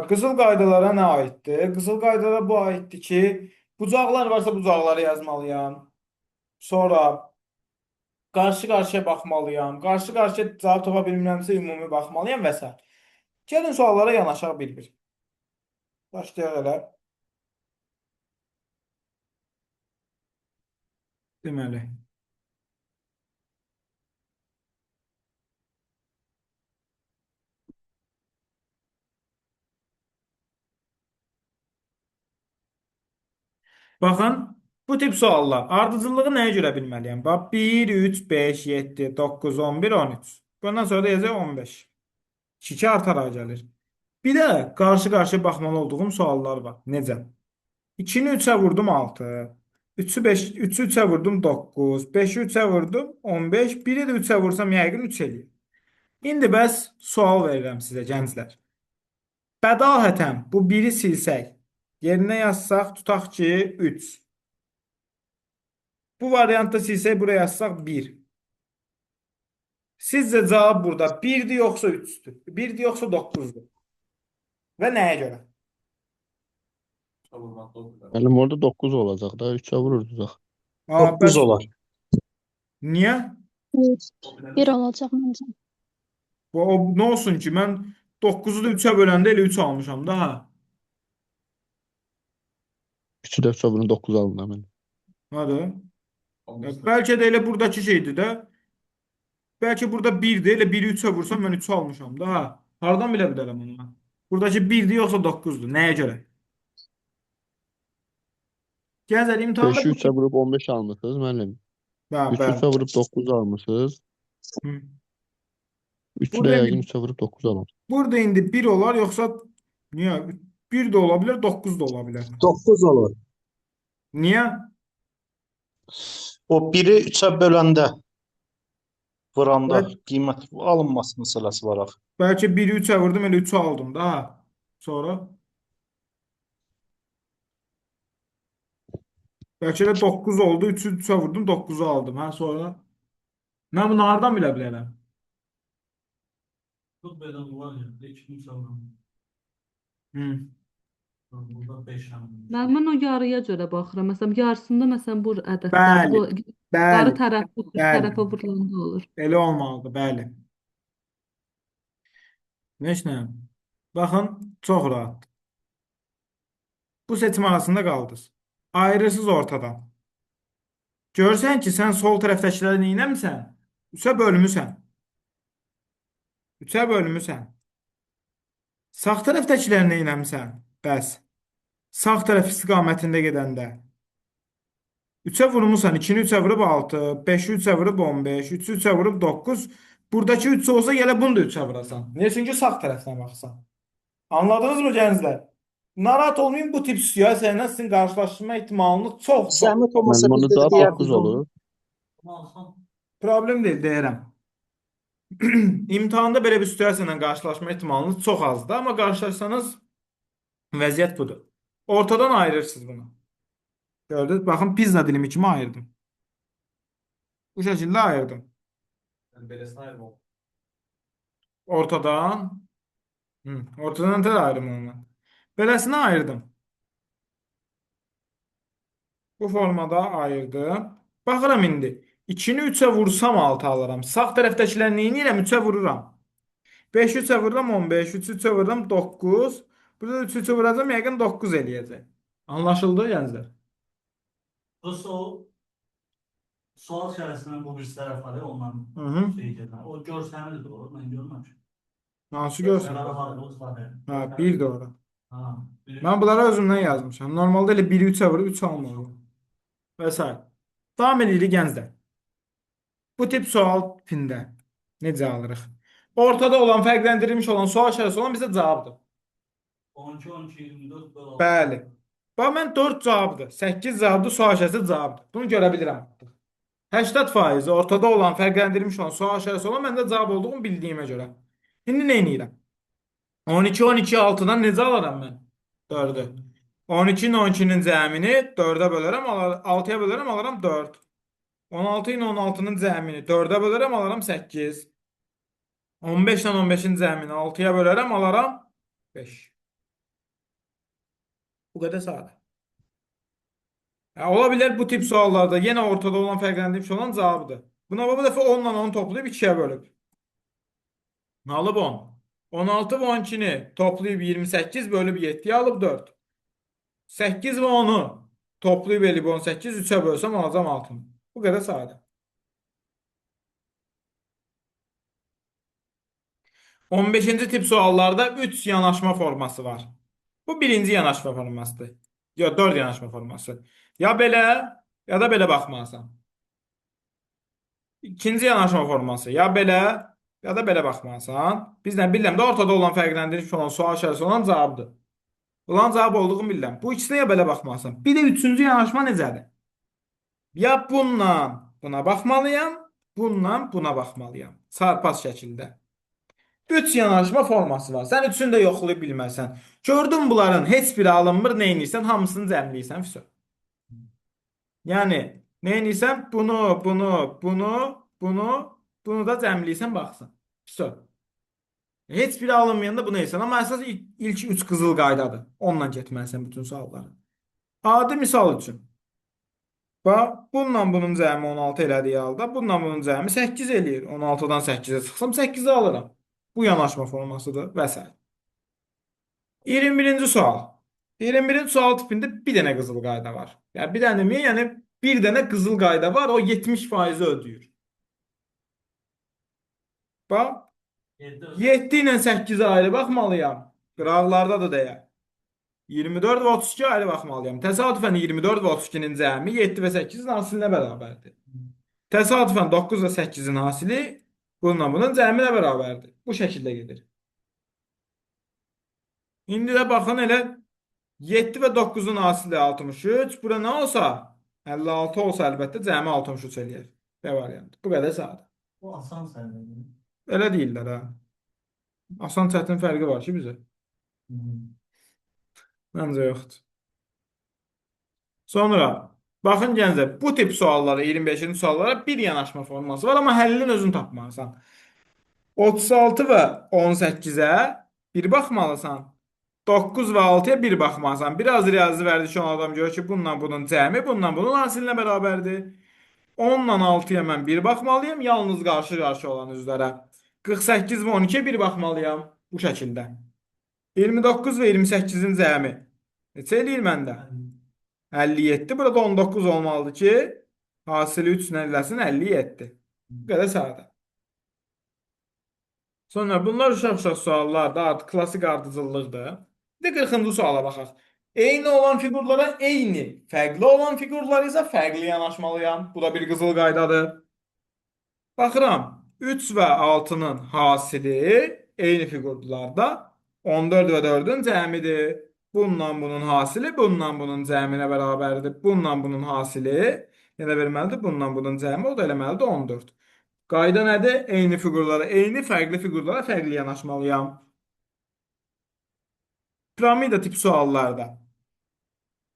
Qızıl qaydalara nə aiddir? Qızıl qaydalara bu aiddir ki, bucaqlar varsa bucaqları yazmalıyam. Sonra qarşı-qarşıya baxmalıyam. Qarşı-qarşıya cavab tapa bilmirəmsə ümumi baxmalıyam və s. Gəlin suallara yanaşaq bir-bir. Başlayaq elə. Deməli. Baxın, bu tip suallar. Ardıcıllığı nəyə görə bilməliyəm? Bax, 1, 3, 5, 7, 9, 11, 13. Bundan sonra da yazacaq 15. 2 artaraq gəlir. Bir də qarşı-qarşıya baxmalı olduğum suallar var. Necə? 2-ni 3-ə vurdum 6. 3-ü 5, 3-ü 3-ə vurdum 9. 5-i 3-ə vurdum 15. 1-i də 3-ə vursam yəqin 3 eləyir. İndi bəs sual verirəm sizə gənclər. Bədahətən bu 1-i silsək, yerinə yazsaq tutaq ki 3. Bu variantda silsək buraya yazsaq 1. Sizcə cavab burada 1-dir yoxsa 3-dür? 1-dir yoxsa 9-dur? Və nəyə görə? Benim orada 9 olacak. Daha 3'e vururduk. Dokuz Bəs olar. niyə? Bir olacaq məncə. Ne olsun ki mən 9-u da 3-ə böləndə elə 3 almışam da ha. 3'ü de 3'e vurun 9 alın hemen. Hadi. Bəlkə də elə buradakı şeydir də. Bəlkə burada 1-dir. Elə 1-i 3-ə vursam mən 3 almışam da ha. Hardan bilə bilərəm onu mən? Buradakı 1-dir yoxsa 9-dur? Nəyə görə? Gəzər imtahanda 5'i bu 3'e tip. vurup 15 almışsınız müəllim. Bəli, 3'ü 3'e bəli. vurup 9 almışsınız. Hı. 3'ü de Burada yəqin indi 3'e vurup 9 alın. burada indi 1 olar yoxsa niyə? 1 də ola bilər, 9 da ola bilər. 9 olur. Niyə? O biri 3'e böləndə, vuranda Bəl qiymət alınması məsələsi var axı. Bəlkə 1-i 3-ə vurdum, elə 3-ü aldım da ha. Sonra bəlkə də 9 oldu, 3-ü 3-ə vurdum, 9-u aldım. Ha, sonra mən bunu hardan bilə bilərəm? Çok bedava var ya. İçkim savrum. Hı. Burada 5 tane. Mən o yarıya görə baxıram. Məsələn, yarısında məsələn bu ədədlər, Bəli, bu bəli, qarı tərəfə, bəli. tərəfə vurulanda olur. Elə olmalıdır, bəli. Heç nə. Baxın, çox rahat. Bu seçim arasında qaldınız. Ayrısız ortadan. Görsən ki, sən sol tərəfdəkiləri neynəmsən? 3-ə bölmüsən. 3-ə bölmüsən. Sağ tərəfdəkiləri neynəmsən? Bəs. Sağ tərəf istiqamətində gedəndə. 3-ə vurmusan, 2-ni 3-ə vurub 6, 5-i 3-ə vurub 15, 3-ü 3-ə vurub 9. Buradakı 3 olsa gələ bunu da 3-ə vurasan. Niyə? Çünki sağ tərəfdən baxsan. Anladınız mı gənclər? Narahat olmayın, bu tip siyasi ilə sizin qarşılaşma ehtimalınız çox. Zəhmət olmasa Müəllim biz onda də cevap deyərdiniz 9 olur. Alsam Problem deyil, deyirəm. İmtahanda belə bir situasiya ilə qarşılaşma ehtimalınız çox azdır, amma qarşılaşsanız vəziyyət budur. Ortadan ayırırsınız bunu. Gördünüz? Baxın, pizza dilimi kimi ayırdım. Bu şəkildə ayırdım. beresine ayrılmam. Ortadan. Ortadan da ayrım onu. Beləsini ayırdım. Bu formada ayırdım. Baxıram indi. 2-ni 3-ə vursam 6 alıram. Sağ tərəfdəkiləri neyini edirəm? 3-ə vururam. 5-i 3-ə vururam 15, 3-ü 3-ə vururam 9. Burada 3-ü 3-ə vuracam, yəqin 9 eləyəcək. Anlaşıldı gənclər? Burası o sual içerisinde bu bir taraf var ya ondan Hı -hı. şey gelen. O görseldi doğru ben görmemişim. Hansı görsün? Beraber var var ya. Ha, 1 doğru. Ha. Mən bunları özümdən yazmışam. Normalde elə 1-i 3-ə vurub 3 almalıyım. Və s. Davam edirik gənclər. Bu tip sual tipində necə alırıq? Ortada olan, fərqləndirilmiş olan, sual işarəsi olan bizə cavabdır. 12, 12, 24 böyle oldu. Bəli. Bax, mən 4 cavabdır, 8 cavabdır, sual işarəsi cavabdır. Bunu görə bilirəm. 80% ortada olan, fərqləndirilmiş olan, sual işarəsi olan məndə cavab olduğunu bildiyimə görə. İndi nə edirəm? 12, 12, 6-dan necə alaram mən? 4-ü. 12-nin 12-nin cəmini 4-ə bölərəm, 6-ya bölərəm, alaram 4. 16 ilə 16-nın cəmini 4-ə bölərəm, alaram 8. 15 ilə 15-in cəmini 6-ya bölərəm, alaram 5. Bu kadar sadə. Ola bilər bu tip suallarda yenə ortada olan fərqləndirmiş olan cavabdır. Buna bu dəfə 10 ilə 10 toplayıb 2-yə bölüb. Nə alıb 10? 16 və 12-ni toplayıb 28 bölüb 7-yə alıb 4. 8 və 10-u toplayıb elib 18 3-ə bölsəm alacam 6-nı. Bu qədər sadə. 15-ci tip suallarda 3 yanaşma forması var. Bu birinci yanaşma formasıdır. Yox, 4 yanaşma forması. Ya belə, ya da belə baxmalısan. İkinci yanaşma forması. Ya belə, ya da belə baxmalısan. Bizdən bilirəm də ortada olan fərqləndirmiş olan sual şərsi olan cavabdır. Olan cavab olduğunu bilirəm. Bu ikisinə ya belə baxmalısan. Bir də üçüncü yanaşma necədir? Ya bununla buna baxmalıyam, bununla buna baxmalıyam. Çarpaz şəkildə. 3 yanaşma forması var. Sən üçünü də yoxlayıb bilməlisən. Gördün bunların heç biri alınmır, nə edirsən? Hamısını cəmləyirsən. Füsun. Yəni, nə edirsən? Bunu da cəmləyirsən, baxsın. Füsun. Heç biri alınmayanda bunu edirsən. Amma əsas ilk 3 qızıl qaydadır. Onunla getməlisən bütün sualları. Adi misal üçün. Bax, bununla bunun cəmi 16 elədiyi halda, bununla bunun cəmi 8 eləyir. 16-dan 8-ə çıxsam 8-i alıram. Bu yanaşma formasıdır və s. 21-ci sual. 21-ci sual tipində bir dənə qızıl qayda var. Yəni bir dənə mi? Yəni bir dənə qızıl qayda var, o 70% ödəyir. Bax, 7 ilə 8-ə ayrı baxmalıyam. Qıraqlarda da deyək. 24 və 32 ayrı baxmalıyam. Təsadüfən 24 və 32-nin cəmi 7 və 8-in hasilinə bərabərdir. Təsadüfən 9 və 8-in hasili bununla bunun cəminə bərabərdir. Bu şəkildə gedir. İndi də baxın elə 7 və 9-un hasili 63. Bura nə olsa 56 olsa əlbəttə cəmi 63 eləyər. B variantı. Bu qədər sadə. Bu asan sənədir. Elə deyirlər ha. Asan çətin fərqi var ki bizə. Məncə yoxdur. Sonra baxın gənclər, bu tip suallara, 25-ci suallara bir yanaşma forması var, amma həllini özün tapmalısan. 36 və 18-ə bir baxmalısan. 9 və 6-ya bir baxmalısan. Biraz riyazi vərdişi olan adam görür ki, bununla bunun cəmi, bununla bunun hasilinə bərabərdir. 10 ilə 6-ya mən bir baxmalıyam, yalnız qarşı-qarşı olan üzlərə. 48 və 12-yə bir baxmalıyam bu şəkildə. 29 və 28-in cəmi. Neçə eləyir məndə? 57. Burada 19 olmalıdır ki, hasili 3 ilə eləsin 57. Bu qədər sadə. Sonra bunlar uşaq-uşaq suallardır, artıq klassik ardıcıllıqdır. Bir də 40-cı suala baxaq. Eyni olan fiqurlara eyni, fərqli olan fiqurlara isə fərqli yanaşmalıyam. Bu da bir qızıl qaydadır. Baxıram, 3 və 6-nın hasili eyni fiqurlarda 14 və 4-ün cəmidir. Bununla bunun hasili, bununla bunun cəminə bərabərdir. Bununla bunun hasili yenə verməlidir. Bununla bunun cəmi, o da eləməlidir 14. Qayda nədir? Eyni fiqurlara, eyni fərqli fiqurlara fərqli yanaşmalıyam. Piramida tip suallarda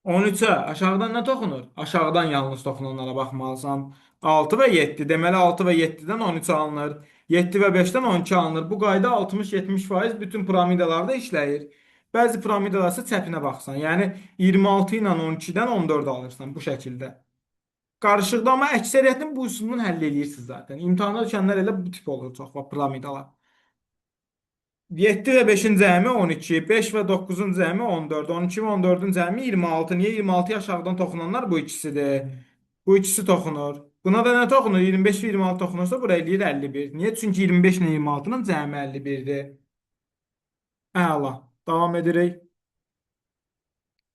13-ə aşağıdan nə toxunur? Aşağıdan yalnız toxunanlara baxmalısan. 6 və 7. Deməli 6 və 7-dən 13 alınır. 7 və 5-dən 12 alınır. Bu qayda 60-70% bütün piramidalarda işləyir. Bəzi piramidalar isə çəpinə baxsan. Yəni 26 ilə 12-dən 14 alırsan bu şəkildə. Qarışıqda, amma əksəriyyətin bu üsulunu həll edirsiniz zaten. İmtahanda düşənlər elə bu tip olur çox vaxt piramidalar. 7 və 5-in cəmi 12, 5 və 9-un cəmi 14, 12 və 14-ün cəmi 26. Niyə 26-ya aşağıdan toxunanlar bu ikisidir? Bu ikisi toxunur. Buna da nə toxunur? 25 və 26 toxunursa bura eləyir 51. Niyə? Çünki 25 ilə 26-nın cəmi 51-dir. Əla. Davam edirik.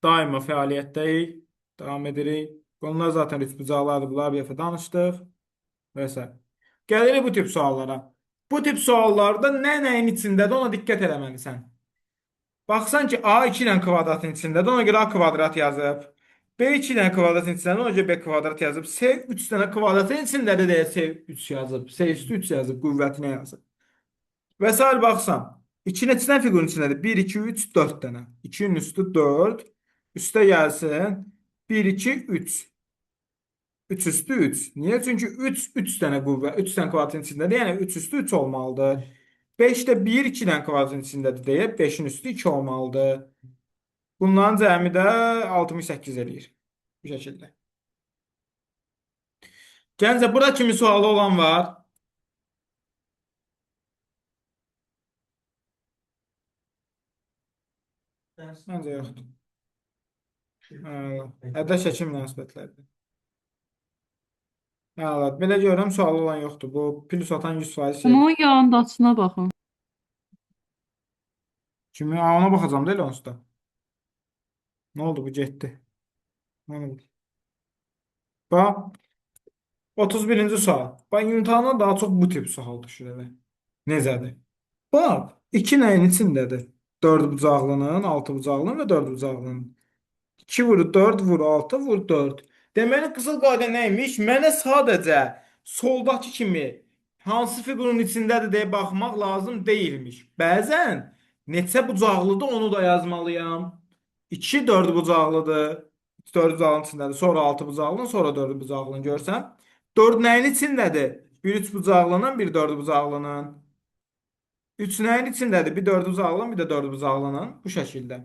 Daima fəaliyyətdəyik. Davam edirik. Bunlar zaten üç bucaqlardır. Bunlar bir dəfə danışdıq. Və s. Gəlirik bu tip suallara. Bu tip suallarda nəyin içindədir ona diqqət eləməlisən. Baxsan ki, A2 ilə kvadratın içindədir, ona görə A kvadrat yazıb. B2 ilə kvadratın içindədir, ona görə B kvadrat yazıb. C3 dənə kvadratın içindədir deyə C3 yazıb. C üstü 3 yazıb, qüvvətinə yazıb. Və s. baxsan, 2 neçə dənə fiqurun içindədir? 1, 2, 3, 4 dənə. 2-nin üstü 4. Üstə gəlsin. 1, 2, 3. 3 üstü 3. Niyə? Çünki 3 dənə qüvvə, 3 dənə kvadratın içindədir. Yəni 3 üstü 3 olmalıdır. 5 də 1 2-dən kvadratın içindədir deyə 5-in üstü 2 olmalıdır. Bunların cəmi də 68 eləyir. Bu şəkildə. Gəncə, burada kimi sualı olan var? Məncə yoxdur. Ədəd şəkil münasibətlərdir. Evet, belə görürəm sualı olan yoxdur. Bu plus atan 100% şey. Amma o yandaçına baxın. Kimi ona baxacağım da elə onsuz da. Nə oldu bu getdi? Nə oldu? Bax 31-ci sual. Bax imtahandan daha çox bu tip sual düşür elə. Necədir? Bax 2 nəyin içindədir? 4 bucaqlının, 6 bucaqlının və 4 bucaqlının. 2 vur 4 vur 6 vur 4. Deməli qızıl qayda nəymiş? Mənə sadəcə soldakı kimi hansı fiqurun içindədir deyə baxmaq lazım deyilmiş. Bəzən neçə bucaqlıdır onu da yazmalıyam. 2 4 bucaqlıdır. 4 bucağının içindədir. Sonra 6 bucaqlının, sonra 4 bucaqlının görsən. 4 nəyin içindədir? Bir 3 bucaqlının, bir 4 bucaqlının. 3 nəyin içindədir? Bir 4 bucaqlının, bir də 4 bucaqlının. Bu şəkildə.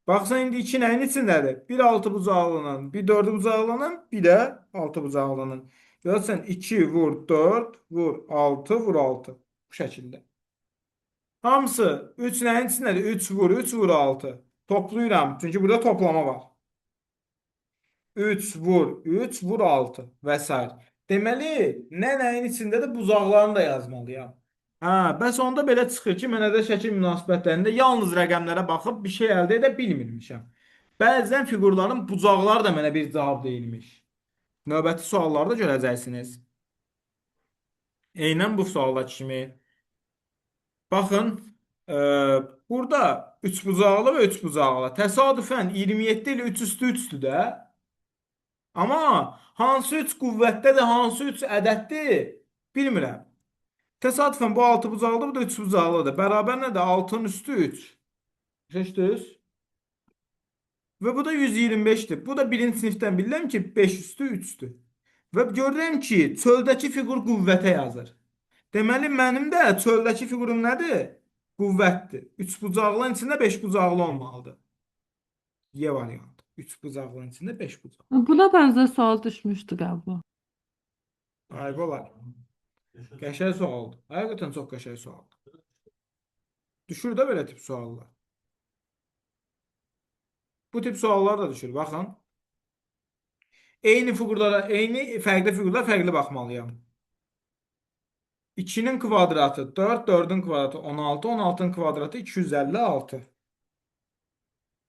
Baxsan indi 2 nəyin içindədir? Bir 6 bucaqlının, bir 4 bucaqlının, bir də 6 bucaqlının. Görürsən 2 vur 4 vur 6 vur 6. Bu şəkildə. Hamısı 3 nəyin içindədir? 3 vur 3 vur 6. Toplayıram. Çünki burada toplama var. 3 vur 3 vur 6 və s. Deməli, nəyin içindədir? Bucaqlarını da yazmalıyam. Bəs onda belə çıxır ki, mən ədəd şəkil münasibətlərində yalnız rəqəmlərə baxıb bir şey əldə edə bilmirmişəm. Bəzən fiqurların bucaqları da mənə bir cavab deyilmiş. Növbəti suallarda görəcəksiniz. Eynən bu sualdakı kimi. Baxın, burada 3 bucaqlı və 3 bucaqlı. Təsadüfən 27 ilə 3 üstü 3'dür də. Amma hansı 3 qüvvətdədir, hansı 3 ədəddir, bilmirəm. Təsadüfən bu 6 bucaqlıdır, bu da 3 bucaqlıdır. Bərabər nədir? 6'nın üstü 3. Seçdiniz? Və bu da 125'dir. Bu da birinci sinifdən bilirəm ki, 5 üstü 3'dür. Və görürəm ki, çöldəki fiqur qüvvətə yazır. Deməli, mənim də çöldəki figurum nədir? Qüvvətdir. 3 bucaqlının içində 5 bucaqlı olmalıdır. Y variantı. 3 bucaqlının içində 5 bucaqlı. Buna bənzər sual düşmüşdü qəbul. Ayıb olar. Qəşəng sualdır. Həqiqətən çox qəşəng sualdır. Düşür də belə tip suallar. Bu tip suallar da düşür. Baxın. Eyni fərqli fiqurlara fərqli baxmalıyam. 2'nin kvadratı 4, 4'ün kvadratı 16, 16'ın kvadratı 256.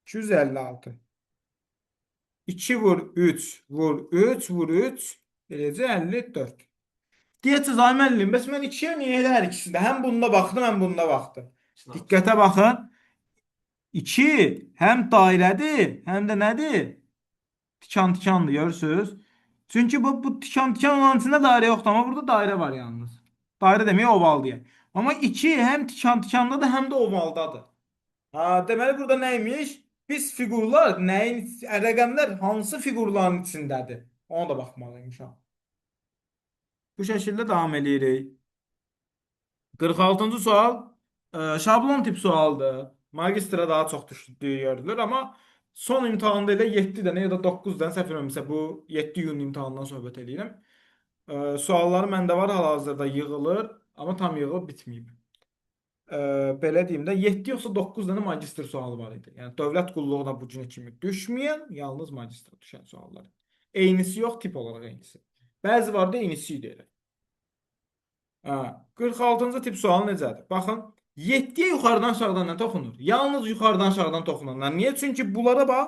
256. 2 vur 3, vur 3, vur 3, eləcə 54. Deyəcəksiniz, ay müəllim, bəs mən 2'yə niyə elə hər ikisi də? Həm bunda baxdım, həm bunda baxdım. Diqqətə baxın. 2 həm dairədir, həm də nədir? Tikan-tikandır, görürsünüz? Çünki bu tikan-tikan olan içində dairə yoxdur, amma burada dairə var yalnız. Dairə demək oval deyə. Amma 2 həm tikan-tikandadır, həm də ovaldadır. Deməli burada nəymiş? Biz fiqurlar, rəqəmlər hansı fiqurların içindədir? Ona da baxmalıymışam. Bu şəkildə davam edirik. 46-cı sual şablon tip sualdır. Magistra daha çox düşdüyü görülür, amma son imtahanda elə 7 dənə ya da 9 dənə səhv eləmirəmsə bu 7 iyun imtahanından söhbət edirəm. Sualları məndə var, hal-hazırda yığılır, amma tam yığılıb bitməyib. Belə deyim də 7 yoxsa 9 dənə magistr sualı var idi. Yəni dövlət qulluğuna bu günə kimi düşməyən, yalnız magistra düşən suallar. Eynisi yox, tip olaraq eynisi. Bəzi var da eynisi idi elə. 46-cı tip sual necədir? Baxın, 7'yə yuxarıdan aşağıdan nə toxunur? Yalnız yuxarıdan aşağıdan toxunanlar. Niyə? Çünki bunlara bax,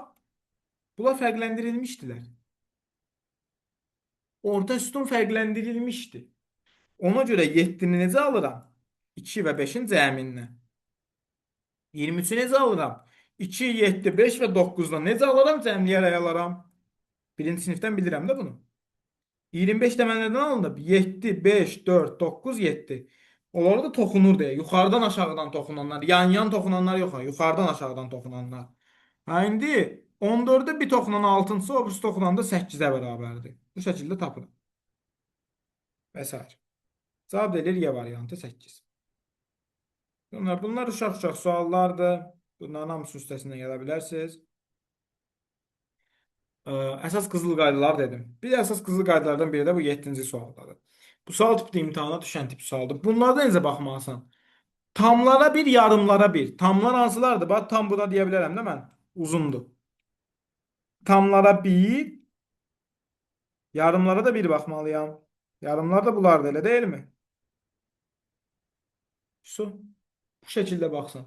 bunlar fərqləndirilmişdilər. Orta sütun fərqləndirilmişdi. Ona görə 7'ni necə alıram? 2 və 5'in cəmindən. 23'ü necə alıram? 2, 7, 5 və 9'dan necə alaram? Cəmliyərək alaram. Birinci sinifdən bilirəm də bunu. 25 də mən nədən alındı? 7, 5, 4, 9, 7. Onları da toxunur deyə. Yuxarıdan aşağıdan toxunanlar. Yan toxunanlar yox. Yuxarıdan aşağıdan toxunanlar. İndi 14'də bir toxunan 6'sı, o birisi toxunan da 8'ə bərabərdir. Bu şəkildə tapılır. Və s. Cavab edir Y variantı 8. Bunlar uşaq-uşaq suallardır. Bunların hamısı üstəsindən gələ bilərsiniz. Əsas qızıl qaydalar dedim. Bir də əsas qızıl qaydalardan biri də bu 7-ci sualdadır. Bu sual tipli imtahana düşən tip sualdır. Bunlarda necə baxmalısan? Tamlara bir, yarımlara bir. Tamlar hansılardır? Bax, tam buna deyə bilərəm də mən. Uzundur. Tamlara bir, yarımlara da bir baxmalıyam. Yarımlar da bunlardır, elə deyilmi? Su. Bu şəkildə baxsan.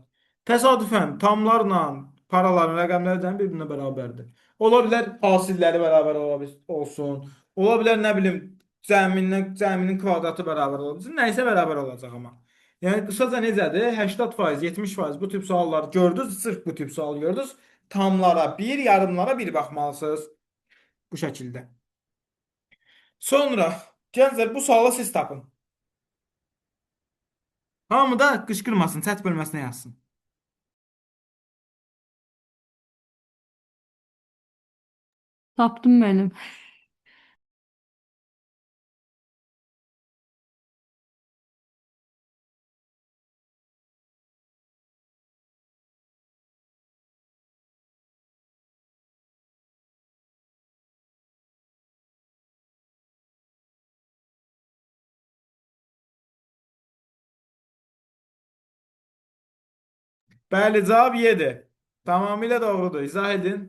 Təsadüfən tamlarla paraların rəqəmləri cəmi bir-birinə bərabərdir. Ola bilər hasilləri bərabər olsun. Ola bilər nə bilim cəminin kvadratı bərabər olacaq. Nəysə bərabər olacaq amma. Yəni qısaca necədir? 80%, 70% bu tip suallar gördünüz, sırf bu tip sual gördünüz. Tamlara bir, yarımlara bir baxmalısınız. Bu şəkildə. Sonra gənclər bu sualı siz tapın. Hamı da qışqırmasın, chat bölməsinə yazsın. Tapdım müəllim. Bəli, cavab Y-dir. Tamamilə doğrudur. İzah edin.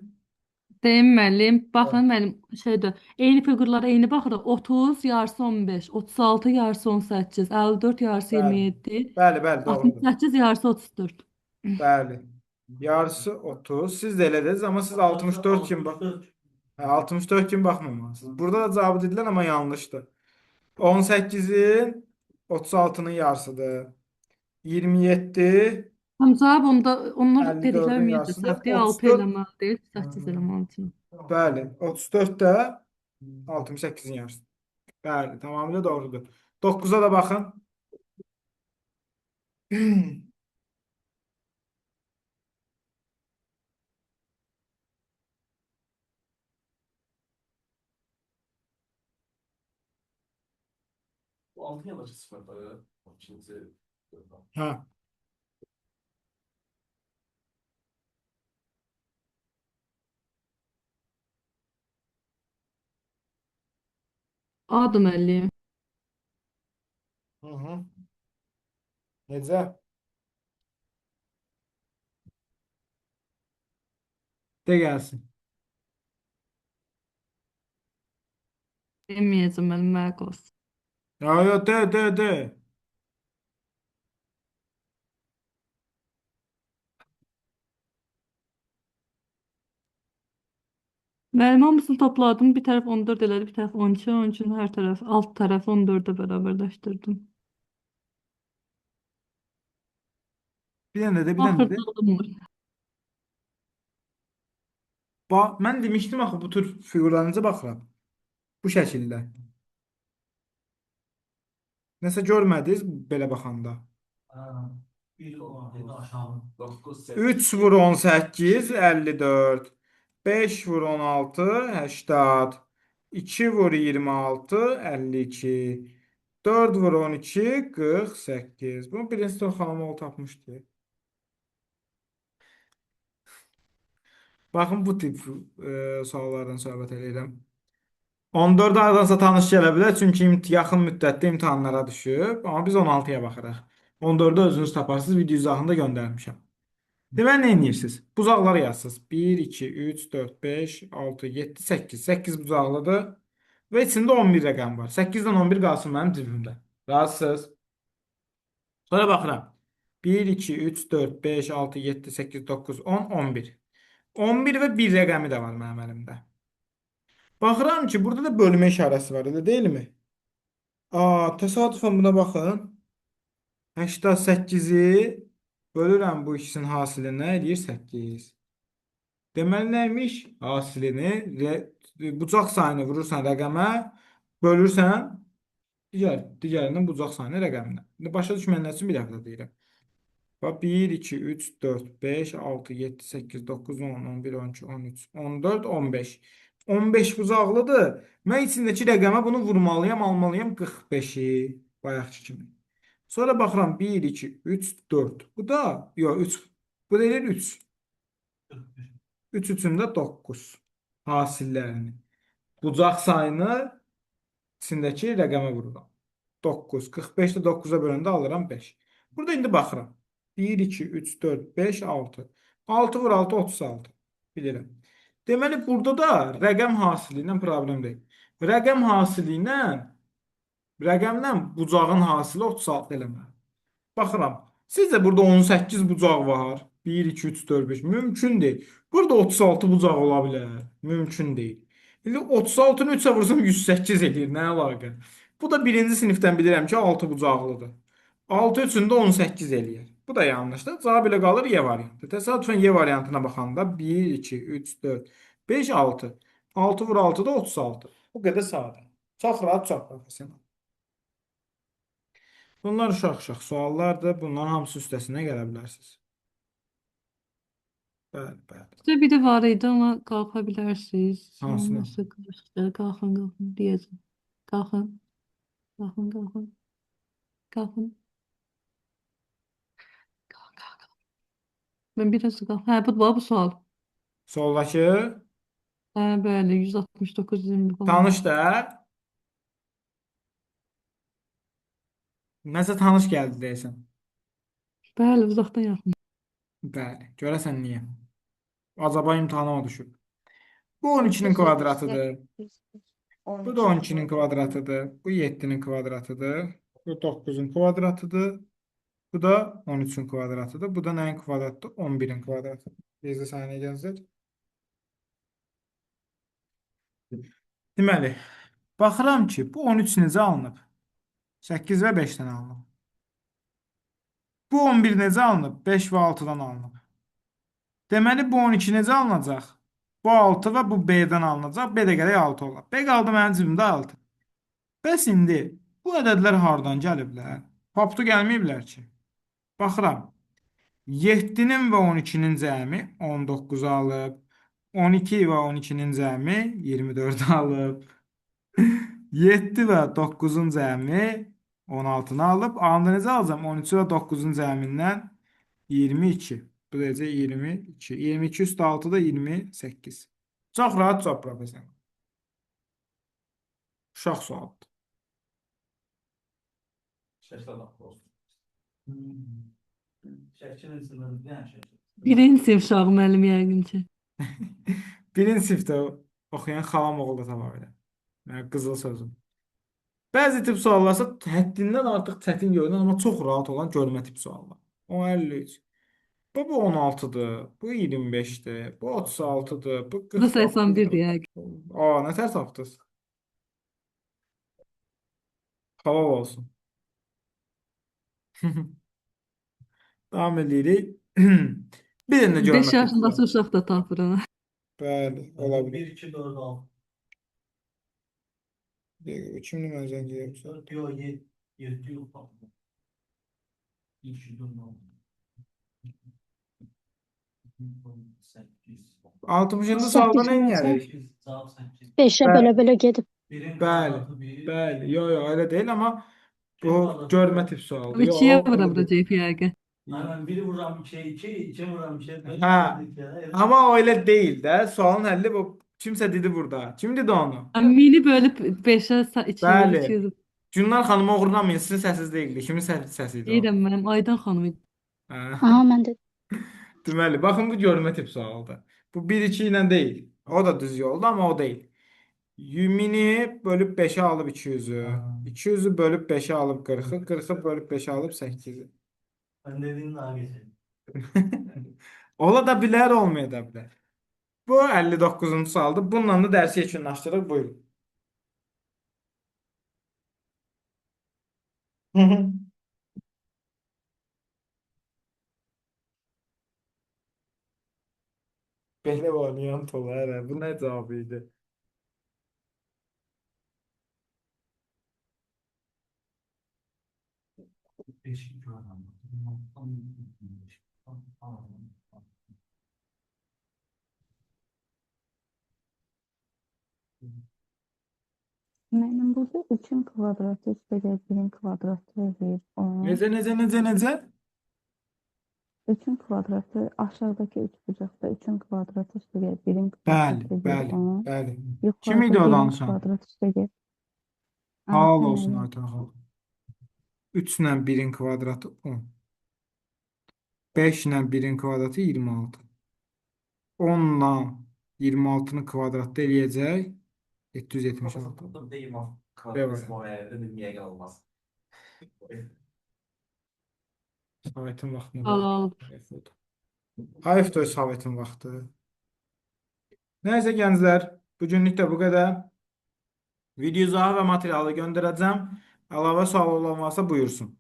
Deyim müəllim. Baxın müəllim şeydə eyni fiqurlara eyni baxırıq. 30 yarısı 15, 36 yarısı 18, 54 yarısı Bəli. 27, Bəli, doğrudur. 68 yarısı 34. Bəli. Yarısı 30. Siz də elə dediniz, amma siz 64 kimi bax. 64 kimi baxmamalısınız. Burada da cavabı dedilər, amma yanlışdır. 18-in 36-nın yarısıdır. 27 Tam cavab onda onlar 54-ün dedikləri ümumiyyətlə yarısıdır. səhvdir. 6 34 eləmək deyil, 8 eləmək üçün. bəli, 34 də 68-in yarısıdır. Bəli, tamamilə doğrudur. 9-a da baxın. Bu 6 yanaşı sıfırları ikinci Ha. Adı müəllim. Hı. Necə? De gəlsin. Deməyəcəm müəllim, mənə qalsın. Ya, de. Müəllim hamısını topladım. Bir tərəf 14 elədi, bir tərəf 12. Onun üçün hər tərəf, alt tərəf 14-ə bərabərləşdirdim. Bir dənə də. Axırda olmur. Mən demişdim axı bu tür fiqurlarınıza baxıram. Bu şəkildə. Nəsə görmədiniz belə baxanda. Bir olan aşağı. 9, 3 vur 18, 54. 5 vur 16, 80. 2 vur 26, 52. 4 vur 12, 48. Bunu birinci Tor xanım tapmışdı. Baxın bu tip suallardan söhbət edirəm. 14 aydansa tanış gələ bilər, çünki yaxın müddətdə imtahanlara düşüb. Amma biz 16-ya baxırıq. 14-ü özünüz taparsınız, video izahında göndərmişəm. Deməli, nə edirsiniz? Buzaqları yazsınız. 1, 2, 3, 4, 5, 6, 7, 8. 8 buzaqlıdır. Və içində 11 rəqəm var. 8-dən 11 qalsın mənim cibimdə. Razısınız? Sonra baxıram. 1, 2, 3, 4, 5, 6, 7, 8, 9, 10, 11. 11 və 1 rəqəmi də var mənim əlimdə. Baxıram ki, burada da bölmə işarəsi var, elə deyilmi? Təsadüfən buna baxın. 88-i bölürəm bu ikisinin hasilini, nə edir? 8. Deməli nəymiş? Hasilini bucaq sayını vurursan rəqəmə, bölürsən digərinin bucaq sayını rəqəminə. Başa düşməyənlər üçün bir dəfə də deyirəm. 1, 2, 3, 4, 5, 6, 7, 8, 9, 10, 11, 12, 13, 14, 15. 15 bucaqlıdır. Mən içindəki rəqəmə bunu vurmalıyam, almalıyam 45-i. Bayaqki kimi. Sonra baxıram 1, 2, 3, 4. Bu da, yox 3. Bu da eləyir 3. 3 üçündə 9 hasillərini. Bucaq sayını içindəki rəqəmə vururam. 9. 45 də 9-a böləndə alıram 5. Burada indi baxıram. 1, 2, 3, 4, 5, 6. 6 vur 6, 36. Bilirəm. Deməli, burada da rəqəm hasili ilə problem deyil. Rəqəm hasili ilə rəqəmlə bucağın hasili 36 eləməli. Baxıram. Sizcə burada 18 bucaq var. 1, 2, 3, 4, 5. Mümkün deyil. Burada 36 bucaq ola bilər. Mümkün deyil. İndi 36-nı 3-ə vursam 108 edir. Nə əlaqə? Bu da birinci sinifdən bilirəm ki, 6 bucaqlıdır. 6 üçündə 18 eləyir. Bu da yanlışdır. Cavab elə qalır Y variantı. Təsadüfən Y variantına baxanda 1, 2, 3, 4, 5, 6. 6 vur 6 da 36. Bu qədər sadə. Çox rahat, çox professional. Bunlar uşaq-uşaq suallardır. Bunların hamısı üstəsindən gələ bilərsiniz. Bəli, bəli. İşte bir de var idi ama kalkabilirsiniz. Hansına? Nasıl kılıçlar? Kalkın kalkın diyeceğim. Kalkın. Kalkın kalkın. Kalkın. Kalk kalk kalk. Ben biraz kalk. Ha bu sual. Soldakı Ha böyle 169 20 falan. tanış da. Nəsə tanış gəldi deyəsən. Bəli uzaktan yaxın. Bəli. Görəsən niyə? Acaba imtahana düşüb. Bu 12-nin kvadratıdır. Bu da 12-nin kvadratıdır. Bu 7-nin kvadratıdır. Bu 9-un kvadratıdır. Bu da 13-ün kvadratıdır. Bu da nəyin kvadratıdır? 11-in kvadratıdır. Bizdə saniyə gəzir. Deməli, baxıram ki, bu 13 necə alınıb? 8 və 5-dən alınıb. Bu 11 necə alınıb? 5 və 6-dan alınıb. Deməli, bu 12 necə alınacaq? Bu 6 və bu B-dən alınacaq. B də gərək 6 olar. B qaldı mənim cibimdə 6. Bəs indi bu ədədlər hardan gəliblər? Paptu gəlməyiblər ki. Baxıram. 7-nin və 12-nin cəmi 19 alıb. 12 və 12-nin cəmi 24 alıb. 7 və 9-un cəmi 16-nı alıb. Anda necə alacam? 13 və 9-un cəmindən 22. Bu derece 22. 22 üstü 6 da 28. Çox rahat, çox professional. Uşaq sualıdır. Şəşlə daxil olsun. Şəkilin sınırı ne şəkil? Birinci sinif uşağı müəllim yəqin ki. Birinci sinifdə oxuyan xalam oğlu da tamam elə. Yəni, qızıl sözüm. Bəzi tip suallarsa həddindən artıq çətin görünən, amma çox rahat olan görmə tip suallar. O 53. Bu 16'dır. Bu 25'dir. Bu 36'dır. Bu Bu da 81 49'dur. yəqin. Aa, nə tər tapdınız? Halal olsun. Davam edirik. Bir dənə də 5 görmə yaşındakı testi. uşaq da tapır onu. Bəli, ola bilər. 1, 2, 4, 6. Bir dəqiqə, kimlə mən zəng edirəm? 4 diyor 7. 7 diyor. 2, 4, 8. 60-cı sualda nə edirik? 8. Cevap 8. 5'e Bəli. bölə gedib. Birin Bəli, kvadratı 1. bəli. Yo, yo, öyle değil ama bu görmə tip sualdır. Yo, 2'ye öyle değil. vuracaq yəqin. Aynen biri vuran bir şey 2, 2 vuran bir şey 5. Ha, ama öyle değil de. Sualın həlli bu. Kimsə dedi burada. Kim dedi onu? Mini bölüb 5'ə 200 Bəli. 200. Günlar xanıma uğurlamayın. Sizin səsiz değildi. Kimin səsiydi o? Deyirəm mənim Aydan xanım idi. Ha. Aha mən də. Deməli, baxın bu görmə tip sualıdır. Bu 1-2 ilə deyil. O da düz yolda ama o değil. Mini bölüb 5'e alıb 200'ü. 200'ü bölüb 5'e alıb 40'ı. 40'ı bölüb 5'e alıb 8'i. Ben dediğini daha geçelim. Ola da bilər, olmaya da bilər. Bu 59-cu sualdır. Bununla da dərsi yekunlaşdırırıq. Buyurun. Belə variant olar. Hə. Bu nə cavabı idi? Beşik adam. Mənim Burada 3'ün kvadratı üstəgəl 1'in kvadratı verir 10. Necə? 3'ün kvadratı aşağıdakı 3 bucaqda 3'ün kvadratı üstəgəl 1'in Bəli, kvadratı verir bəli, 10. bəli. Kim Yuxarıda idi o 1'in danışan? kvadratı üstəgəl Halal Aytən olsun müəllim. Aytan xanım. 3 ilə 1-in kvadratı 10. 5 ilə 1-in kvadratı 26. 10 ilə 26-nı kvadratda eləyəcək 776. Tuttum değil mi? Evet. Kafasım oraya dedim niye olmaz. Sovetin vaxtına Halal. Hayıfdır öz Sovetin vaxtı. Nəysə gənclər, bugünlük də bu qədər. Video izahı və materialı göndərəcəm. Əlavə sual olan varsa buyursun.